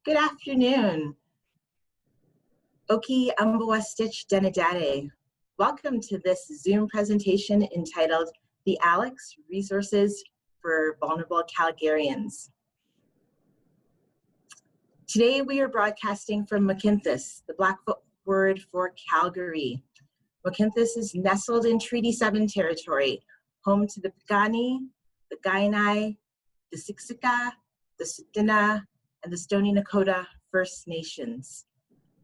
Good afternoon. Oki Ambawastich Denadade. Welcome to this Zoom presentation entitled The Alex Resources for Vulnerable Calgarians. Today we are broadcasting from Macinthus, the Blackfoot word for Calgary. Macinthus is nestled in Treaty 7 territory, home to the Piikani, the Kainai, the Siksika, the Tsuut'ina, and the Stoney Nakoda First Nations.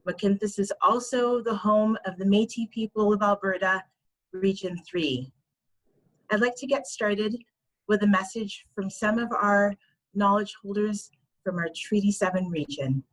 Macinthus is also the home of the Métis people of Alberta, Region 3. I'd like to get started with a message from some of our knowledge holders from our Treaty 7 region.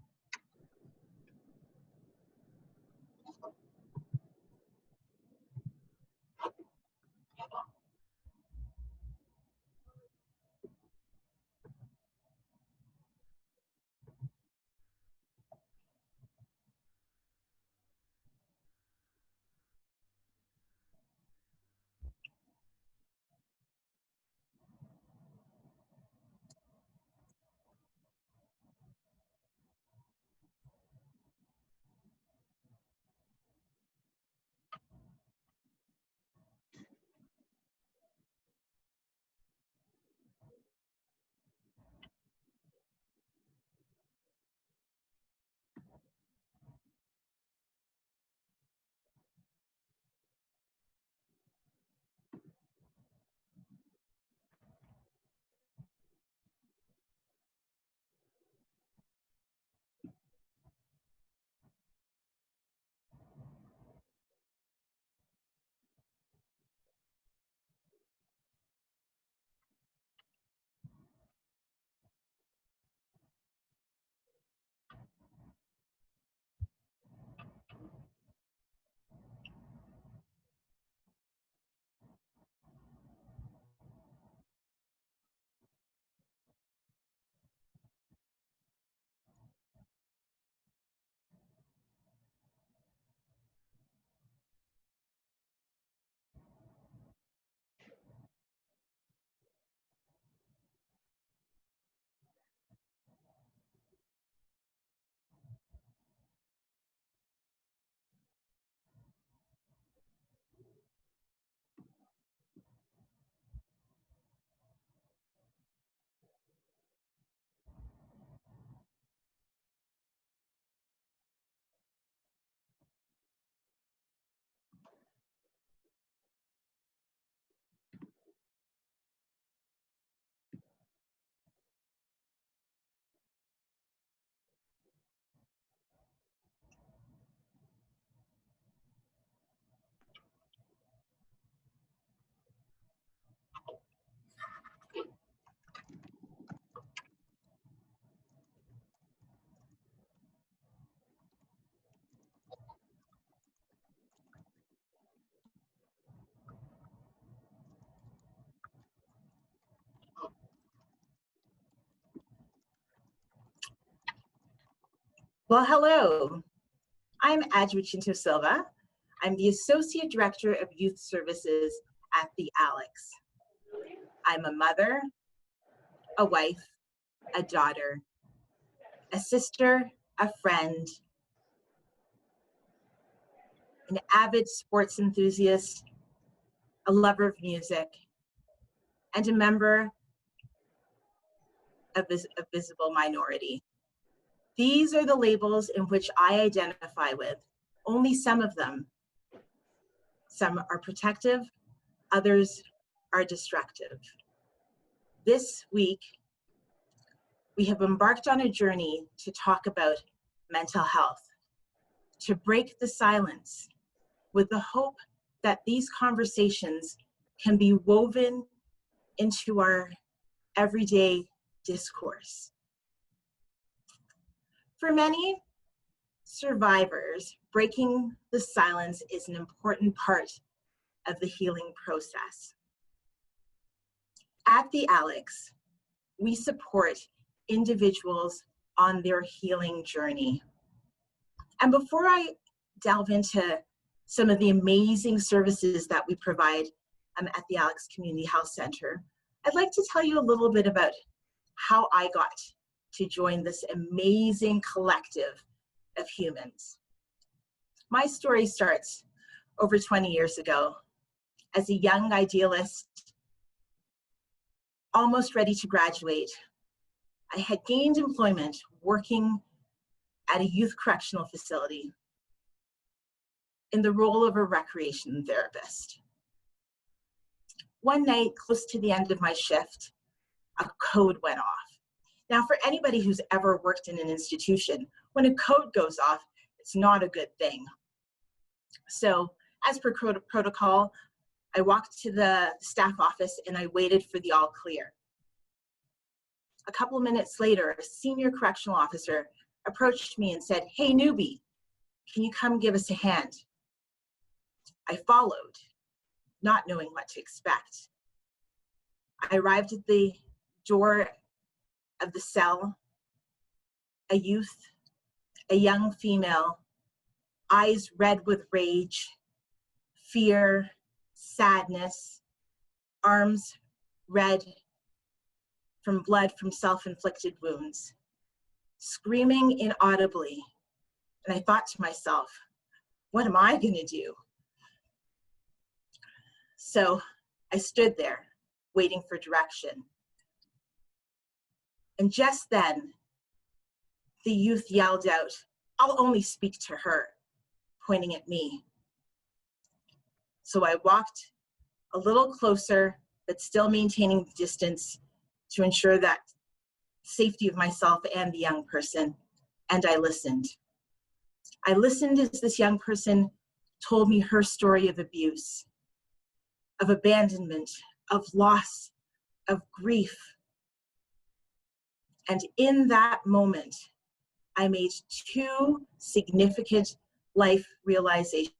Well, hello. I'm AJ Chintoh-Silva. I'm the Associate Director of Youth Services at the Alex. I'm a mother, a wife, a daughter, a sister, a friend, an avid sports enthusiast, a lover of music, and a member of a visible minority. These are the labels in which I identify with, only some of them. Some are protective, others are destructive. This week, we have embarked on a journey to talk about mental health, to break the silence with the hope that these conversations can be woven into our everyday discourse. For many survivors, breaking the silence is an important part of the healing process. At the Alex, we support individuals on their healing journey. And before I delve into some of the amazing services that we provide at the Alex Community Health Center, I'd like to tell you a little bit about how I got to join this amazing collective of humans. My story starts over 20 years ago as a young idealist, almost ready to graduate. I had gained employment working at a youth correctional facility in the role of a recreation therapist. One night, close to the end of my shift, a code went off. Now, for anybody who's ever worked in an institution, when a code goes off, it's not a good thing. So, as per protocol, I walked to the staff office and I waited for the all clear. A couple of minutes later, a senior correctional officer approached me and said, "Hey, newbie, can you come give us a hand?" I followed, not knowing what to expect. I arrived at the door of the cell, a youth, a young female, eyes red with rage, fear, sadness, arms red from blood from self-inflicted wounds, screaming inaudibly. And I thought to myself, what am I gonna do? So I stood there waiting for direction. And just then, the youth yelled out, "I'll only speak to her," pointing at me. So I walked a little closer, but still maintaining the distance to ensure that safety of myself and the young person, and I listened. I listened as this young person told me her story of abuse, of abandonment, of loss, of grief. And in that moment, I made two significant life realizations.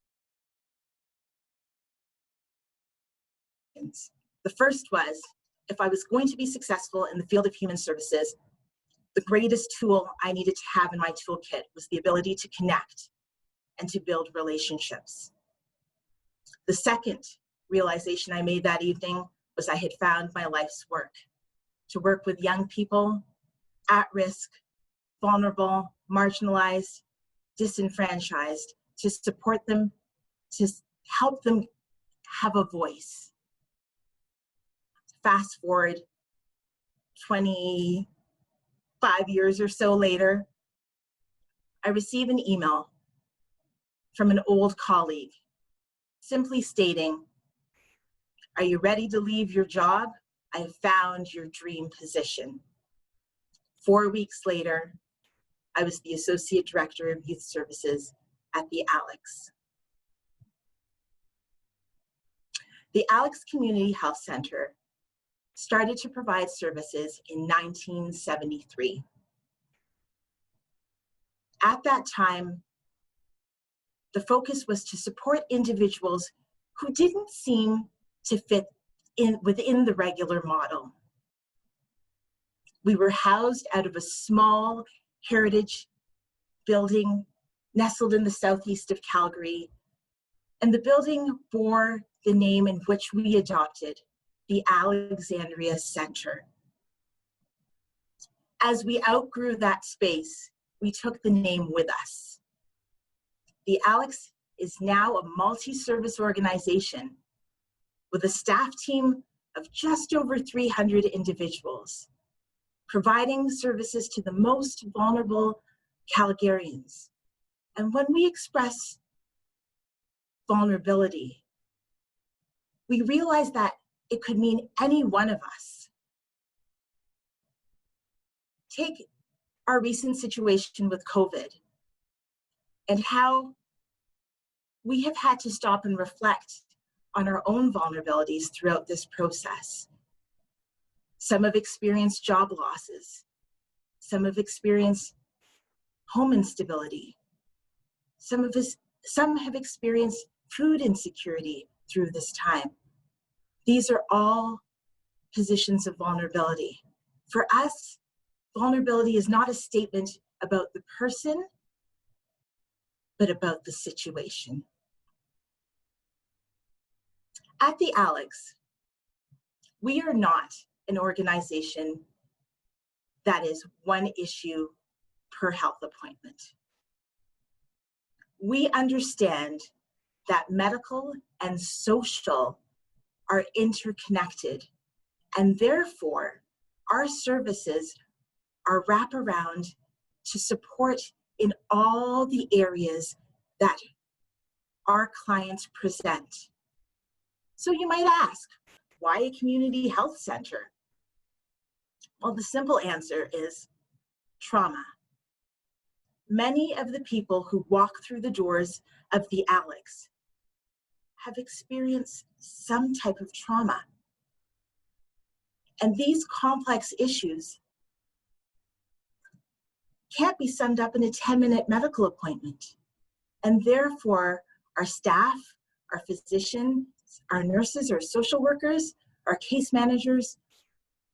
The first was, if I was going to be successful in the field of human services, the greatest tool I needed to have in my toolkit was the ability to connect and to build relationships. The second realization I made that evening was I had found my life's work, to work with young people, at risk, vulnerable, marginalized, disenfranchised, to support them, to help them have a voice. Fast forward 25 years or so later, I receive an email from an old colleague simply stating, "Are you ready to leave your job? I have found your dream position." 4 weeks later, I was the Associate Director of Youth Services at the Alex. The Alex Community Health Center started to provide services in 1973. At that time, the focus was to support individuals who didn't seem to fit within the regular model. We were housed out of a small heritage building nestled in the southeast of Calgary, and the building bore the name in which we adopted, the Alexandria Center. As we outgrew that space, we took the name with us. The Alex is now a multi-service organization with a staff team of just over 300 individuals, providing services to the most vulnerable Calgarians. And when we express vulnerability, we realize that it could mean any one of us. Take our recent situation with COVID and how we have had to stop and reflect on our own vulnerabilities throughout this process. Some have experienced job losses. Some have experienced home instability. Some have experienced food insecurity through this time. These are all positions of vulnerability. For us, vulnerability is not a statement about the person, but about the situation. At the Alex, we are not an organization that is one issue per health appointment. We understand that medical and social are interconnected, and therefore our services are wraparound to support in all the areas that our clients present. So you might ask, why a community health center? Well, the simple answer is trauma. Many of the people who walk through the doors of the Alex have experienced some type of trauma. And these complex issues can't be summed up in a 10-minute medical appointment. And therefore, our staff, our physicians, our nurses, our social workers, our case managers,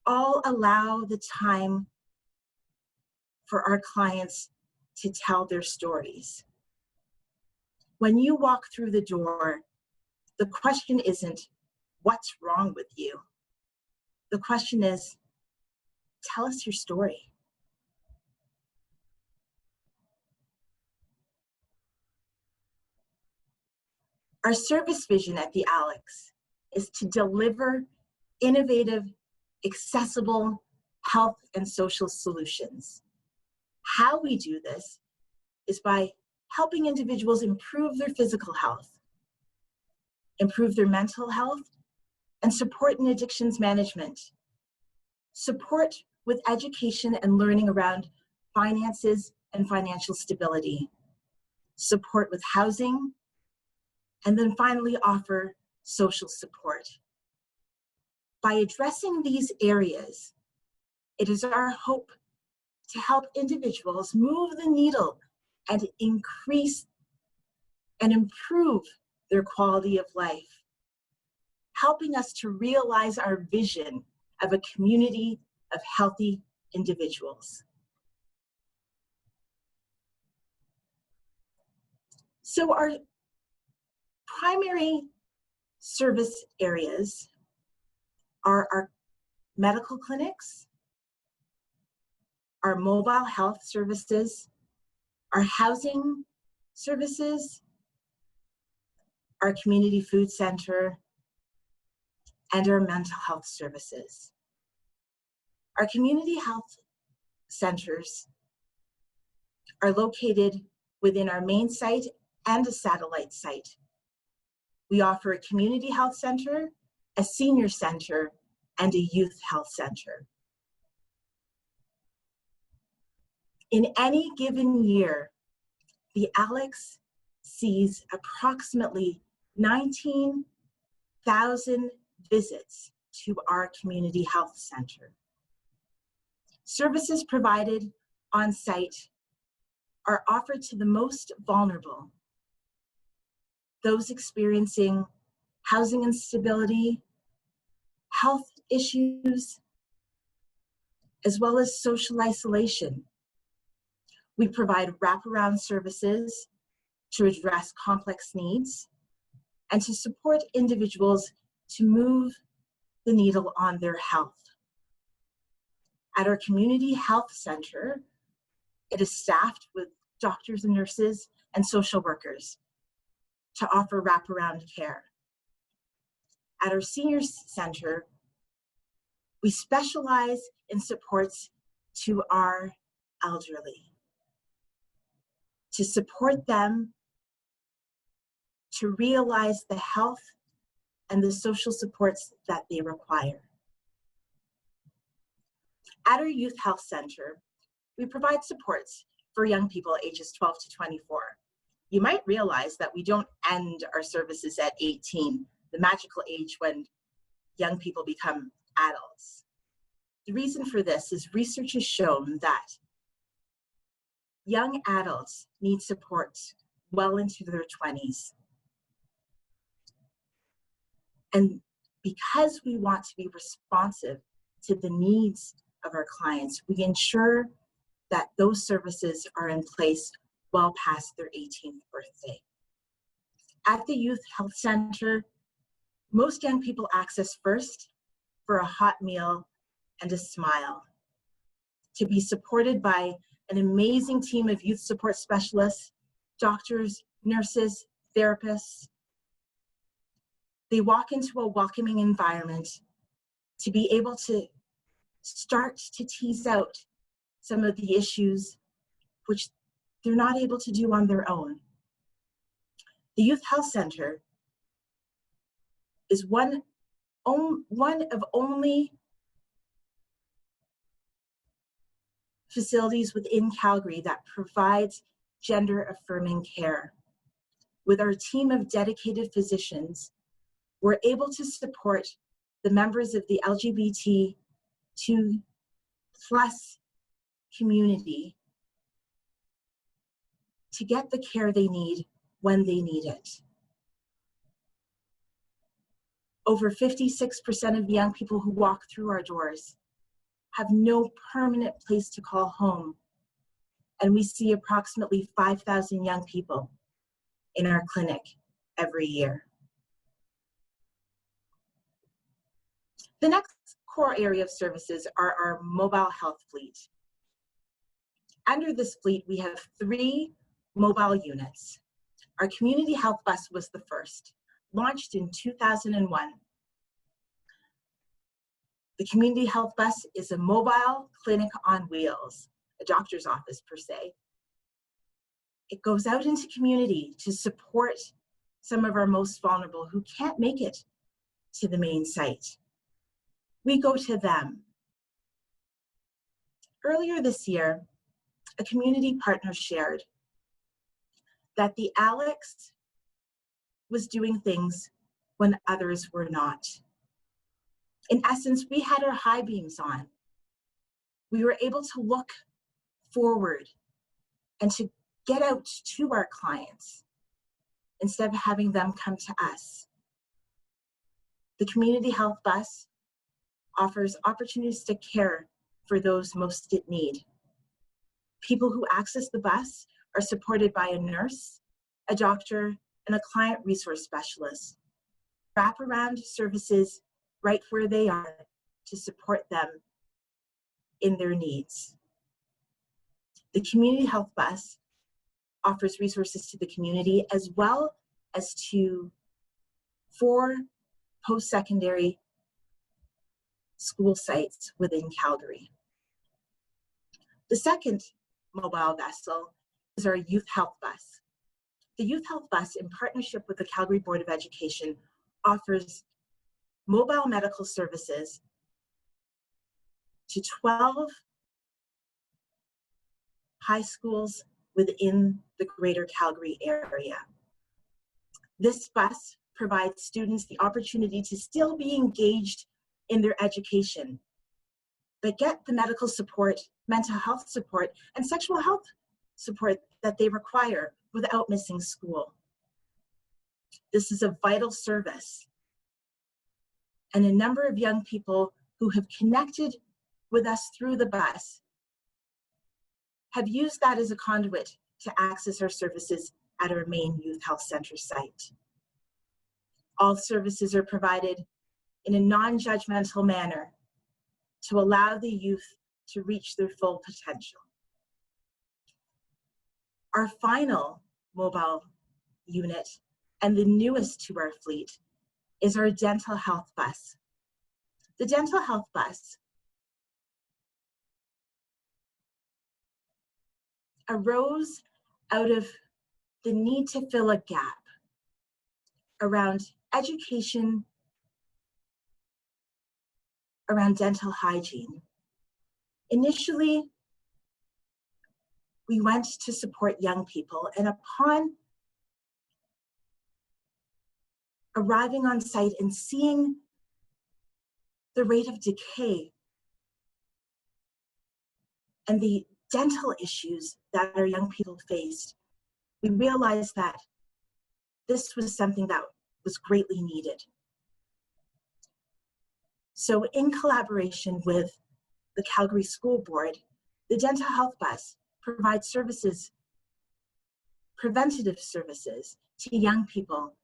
all allow the time for our clients to tell their stories. When you walk through the door, the question isn't, what's wrong with you? The question is, tell us your story. Our service vision at the Alex is to deliver innovative, accessible health and social solutions. How we do this is by helping individuals improve their physical health, improve their mental health, and support in addictions management. Support with education and learning around finances and financial stability. Support with housing, and then finally offer social support. By addressing these areas, it is our hope to help individuals move the needle and increase and improve their quality of life, helping us to realize our vision of a community of healthy individuals. So our primary service areas are our medical clinics, our mobile health services, our housing services, our community food center, and our mental health services. Our community health centers are located within our main site and a satellite site. We offer a community health center, a senior center, and a youth health center. In any given year, the Alex sees approximately 19,000 visits to our community health center. Services provided on site are offered to the most vulnerable, those experiencing housing instability, health issues, as well as social isolation. We provide wraparound services to address complex needs and to support individuals to move the needle on their health. At our community health center, it is staffed with doctors and nurses and social workers to offer wraparound care. At our senior center, we specialize in supports to our elderly, to support them to realize the health and the social supports that they require. At our youth health center, we provide supports for young people ages 12 to 24. You might realize that we don't end our services at 18, the magical age when young people become adults. The reason for this is research has shown that young adults need support well into their 20s. And because we want to be responsive to the needs of our clients, we ensure that those services are in place well past their 18th birthday. At the Youth Health Center, most young people access first for a hot meal and a smile. to be supported by an amazing team of youth support specialists, doctors, nurses, therapists. They walk into a welcoming environment to be able to start to tease out some of the issues which they're not able to do on their own. The Youth Health Center is one of only facilities within Calgary that provides gender-affirming care. With our team of dedicated physicians, we're able to support the members of the LGBTQ+ community to get the care they need when they need it. Over 56% of the young people who walk through our doors have no permanent place to call home. And we see approximately 5,000 young people in our clinic every year. The next core area of services are our mobile health fleet. Under this fleet, we have 3 mobile units. Our community health bus was the first, launched in 2001. The community health bus is a mobile clinic on wheels, a doctor's office per se. It goes out into community to support some of our most vulnerable who can't make it to the main site. We go to them. Earlier this year, a community partner shared that the Alex was doing things when others were not. In essence, we had our high beams on. We were able to look forward and to get out to our clients instead of having them come to us. The community health bus offers opportunistic care for those most in need. People who access the bus are supported by a nurse, a doctor, and a client resource specialist. Wraparound services right where they are to support them in their needs. The community health bus offers resources to the community as well as to 4 post-secondary school sites within Calgary. The second mobile vessel is our youth health bus. The youth health bus, in partnership with the Calgary Board of Education, offers mobile medical services to 12 high schools within the greater Calgary area. This bus provides students the opportunity to still be engaged in their education, but get the medical support, mental health support, and sexual health support that they require without missing school. This is a vital service, and a number of young people who have connected with us through the bus have used that as a conduit to access our services at our main Youth Health Center site. All services are provided in a non-judgmental manner to allow the youth to reach their full potential. Our final mobile unit, and the newest to our fleet, is our dental health bus. The dental health bus arose out of the need to fill a gap around education around dental hygiene. Initially, we went to support young people, and upon arriving on site and seeing the rate of decay and the dental issues that our young people faced, we realized that this was something that was greatly needed. So in collaboration with the Calgary School Board, the dental health bus provides services, preventative services, to young people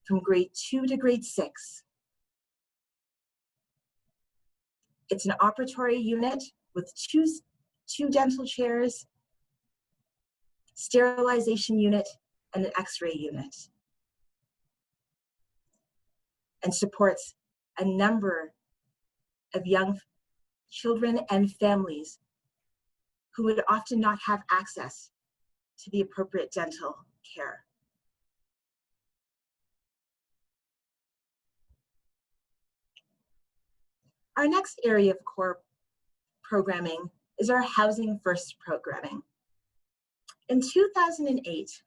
from grade 2 to grade 6. It's an operatory unit with two dental chairs, sterilization unit, and an X-ray unit, and supports a number of young children and families who would often not have access to the appropriate dental care. Our next area of core programming is our Housing First programming. In 2008,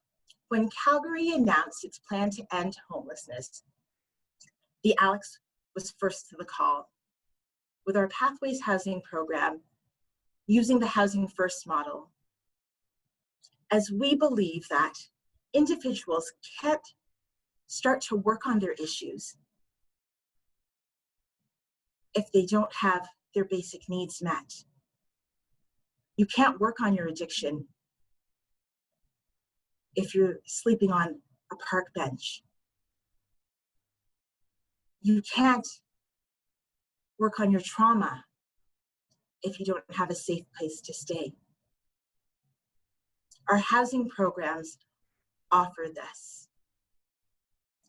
when Calgary announced its plan to end homelessness, the Alex was first to the call with our Pathways Housing program using the Housing First model, as we believe that individuals can't start to work on their issues if they don't have their basic needs met. You can't work on your addiction if you're sleeping on a park bench. You can't work on your trauma if you don't have a safe place to stay. Our housing programs offer this.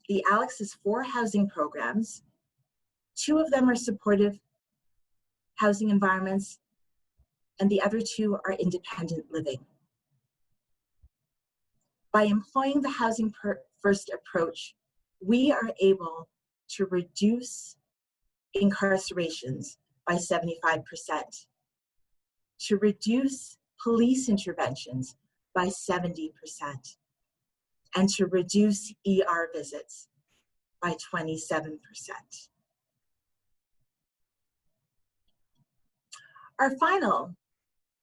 The Alex has 4 housing programs. 2 of them are supportive housing environments, and the other 2 are independent living. By employing the Housing First approach, we are able to reduce incarcerations by 75%, to reduce police interventions by 70%, and to reduce ER visits by 27%. Our final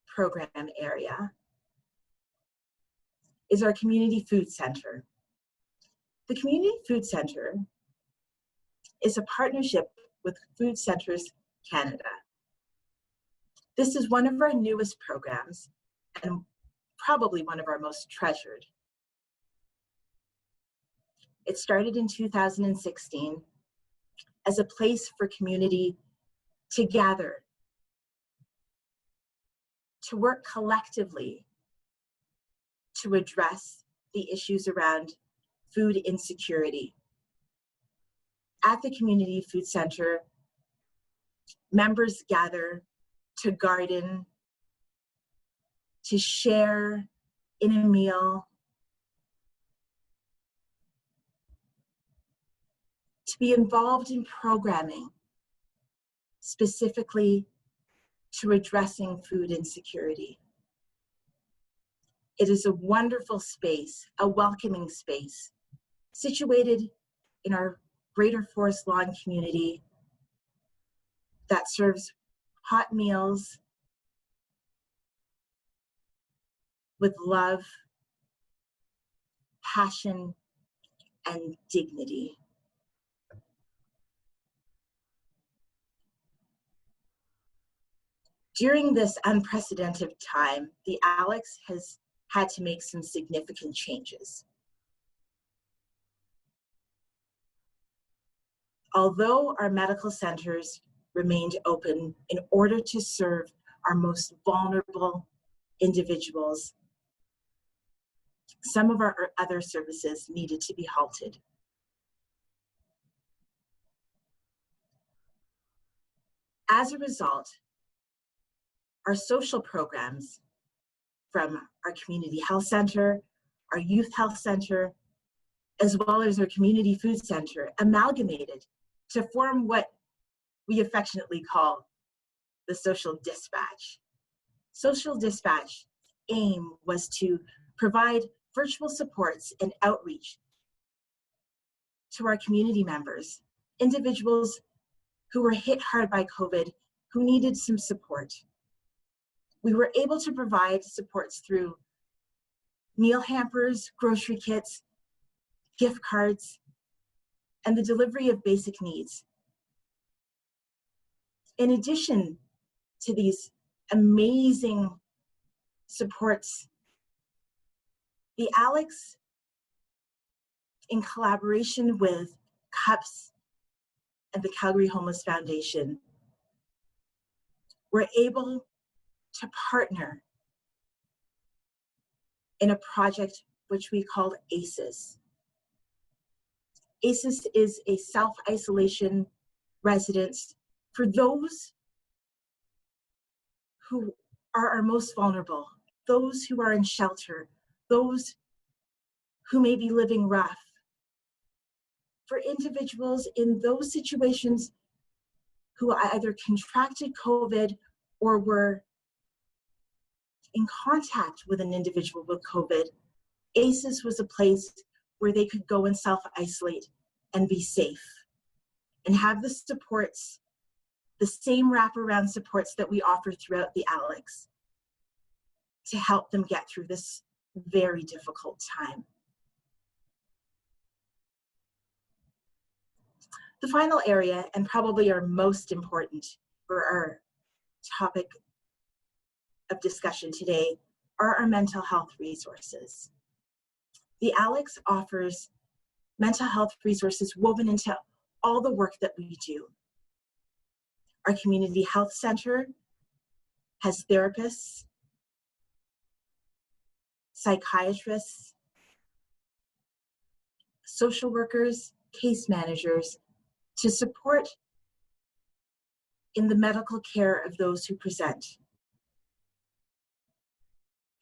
program area is our Community Food Center. The Community Food Center is a partnership with Food Centers Canada. This is one of our newest programs and probably one of our most treasured. It started in 2016 as a place for community to gather, to work collectively to address the issues around food insecurity. At the Community Food Center, members gather to garden, to share in a meal, to be involved in programming, specifically to addressing food insecurity. It is a wonderful space, a welcoming space, situated in our Greater Forest Lawn community that serves hot meals with love, passion, and dignity. During this unprecedented time, the Alex has had to make some significant changes. Although our medical centers remained open in order to serve our most vulnerable individuals, some of our other services needed to be halted. As a result, our social programs from our community health center, our youth health center, as well as our community food center amalgamated to form what we affectionately call the social dispatch. Social dispatch aim was to provide virtual supports and outreach to our community members, individuals who were hit hard by COVID, who needed some support. We were able to provide supports through meal hampers, grocery kits, gift cards, and the delivery of basic needs. In addition to these amazing supports, the Alex, in collaboration with CUPS and the Calgary Homeless Foundation, were able to partner in a project which we called ACEs. ACEs is a self-isolation residence for those who are our most vulnerable, those who are in shelter, those who may be living rough. For individuals in those situations who either contracted COVID or were in contact with an individual with COVID, ACEs was a place where they could go and self-isolate and be safe and have the supports, the same wraparound supports that we offer throughout the Alex to help them get through this very difficult time. The final area, and probably our most important for our topic of discussion today, are our mental health resources. The Alex offers mental health resources woven into all the work that we do. Our community health center has therapists, psychiatrists, social workers, case managers to support in the medical care of those who present.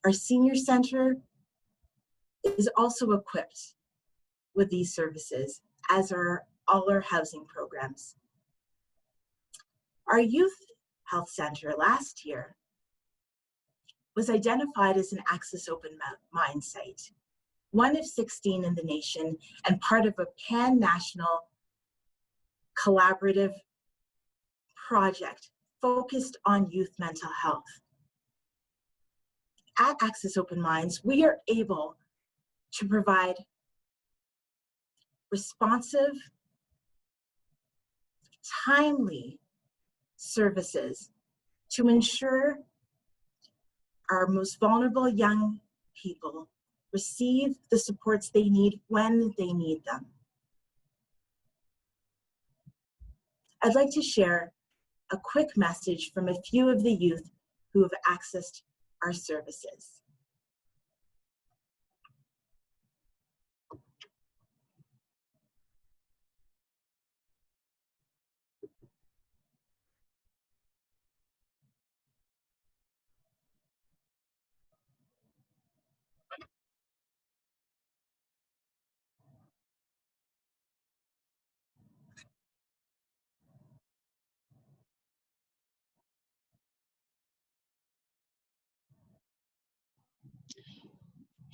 Our senior center is also equipped with these services, as are all our housing programs. Our youth health center last year was identified as an Access Open Mind site, one of 16 in the nation and part of a pan-national collaborative project focused on youth mental health. At Access Open Minds, we are able to provide responsive, timely services to ensure our most vulnerable young people receive the supports they need when they need them. I'd like to share a quick message from a few of the youth who have accessed our services.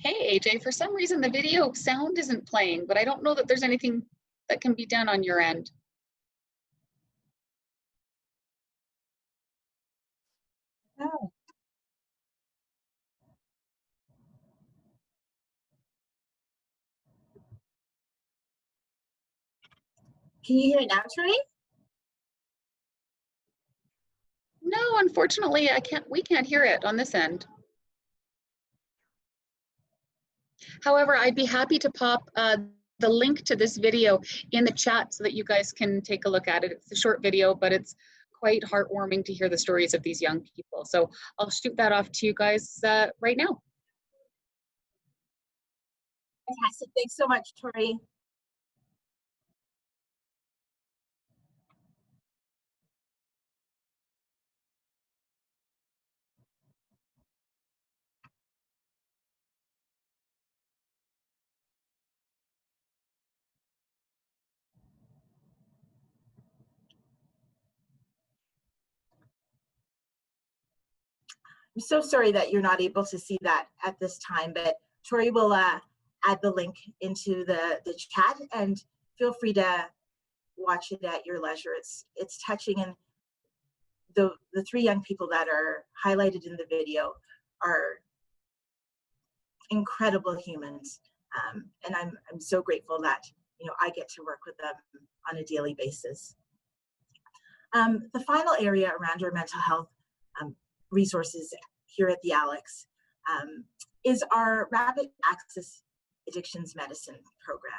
Hey, AJ, for some reason the video sound isn't playing, but I don't know that there's anything that can be done on your end. Oh. Can you hear it now, Tori? No, unfortunately, we can't hear it on this end. However, I'd be happy to pop the link to this video in the chat so that you guys can take a look at it. It's a short video, but it's quite heartwarming to hear the stories of these young people. So I'll shoot that off to you guys right now. Fantastic. Thanks so much, Tori. I'm so sorry that you're not able to see that at this time, but Tori will add the link into the chat, and feel free to watch it at your leisure. It's touching, and the three young people that are highlighted in the video are incredible humans, and I'm so grateful that I get to work with them on a daily basis. The final area around our mental health resources here at the Alex is our Rapid Access Addictions Medicine program.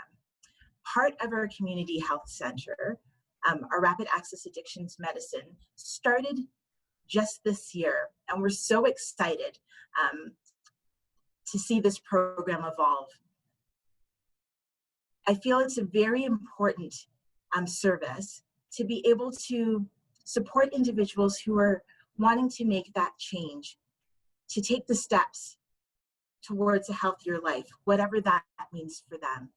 Part of our community health center, our Rapid Access Addictions Medicine started just this year, and we're so excited to see this program evolve. I feel it's a very important service to be able to support individuals who are wanting to make that change, to take the steps towards a healthier life, whatever that means for them.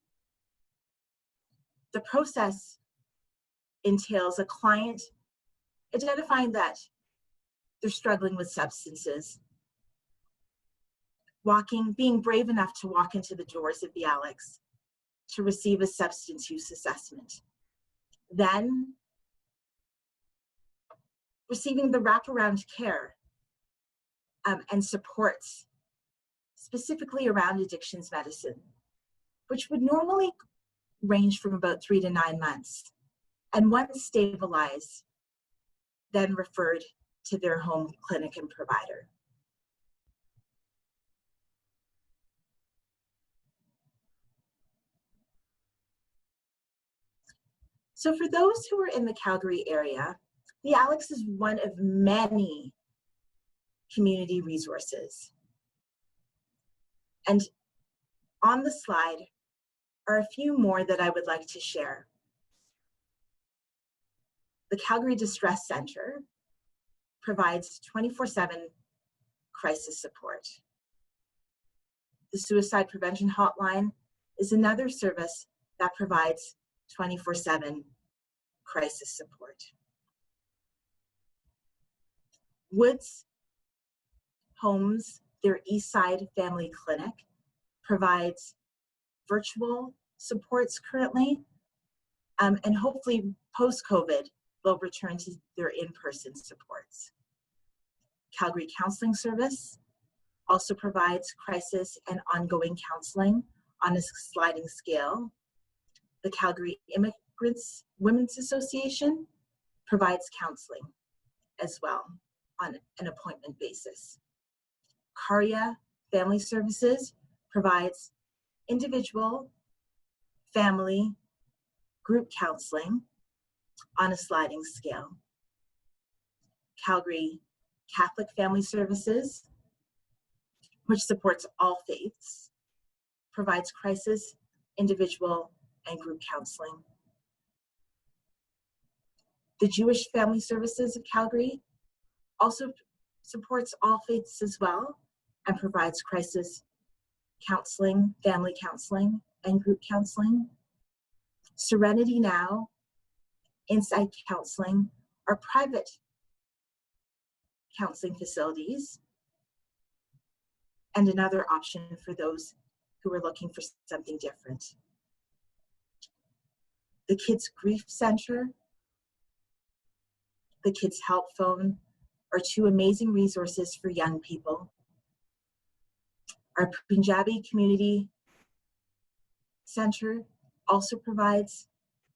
The process entails a client identifying that they're struggling with substances, being brave enough to walk into the doors of the Alex to receive a substance use assessment. Then receiving the wraparound care and supports specifically around addictions medicine, which would normally range from about 3 to 9 months. And once stabilized, then referred to their home clinic and provider. So for those who are in the Calgary area, the Alex is one of many community resources. And on the slide are a few more that I would like to share. The Calgary Distress Center provides 24/7 crisis support. The Suicide Prevention Hotline is another service that provides 24/7 crisis support. Woods Homes, their Eastside Family Clinic, provides virtual supports currently, and hopefully post-COVID, they'll return to their in-person supports. Calgary Counseling Service also provides crisis and ongoing counseling on a sliding scale. The Calgary Immigrants Women's Association provides counseling as well on an appointment basis. Caria Family Services provides individual, family, group counseling on a sliding scale. Calgary Catholic Family Services, which supports all faiths, provides crisis, individual, and group counseling. The Jewish Family Services of Calgary also supports all faiths as well and provides crisis counseling, family counseling, and group counseling. Serenity Now, Insight Counseling are private counseling facilities and another option for those who are looking for something different. The Kids Grief Center, the Kids Help Phone are two amazing resources for young people. Our Punjabi Community Center also provides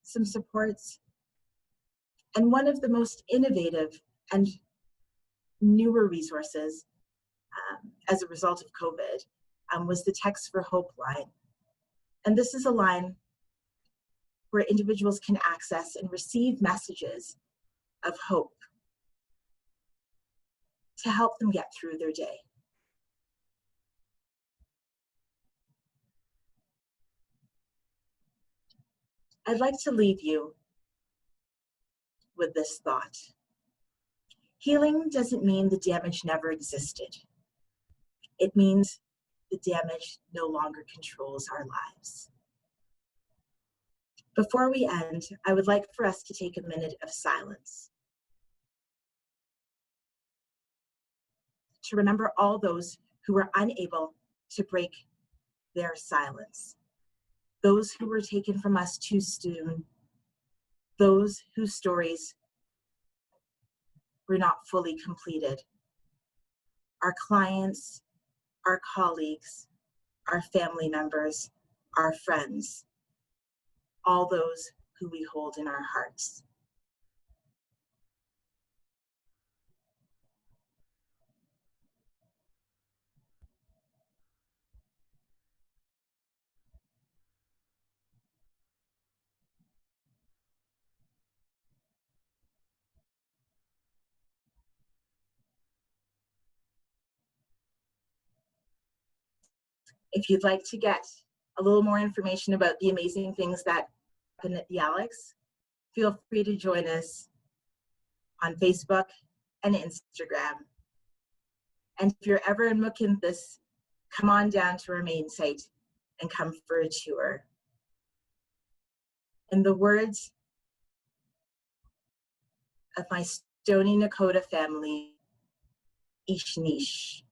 some supports. And one of the most innovative and newer resources as a result of COVID was the Text for Hope line. And this is a line where individuals can access and receive messages of hope to help them get through their day. I'd like to leave you with this thought. Healing doesn't mean the damage never existed. It means the damage no longer controls our lives. Before we end, I would like for us to take a minute of silence to remember all those who were unable to break their silence, those who were taken from us too soon, those whose stories were not fully completed, our clients, our colleagues, our family members, our friends, all those who we hold in our hearts. If you'd like to get a little more information about the amazing things that happen at the Alex, feel free to join us on Facebook and Instagram. And if you're ever in Macinthus, come on down to our main site and come for a tour. In the words of my Stoney Nakoda family, Ish Nish.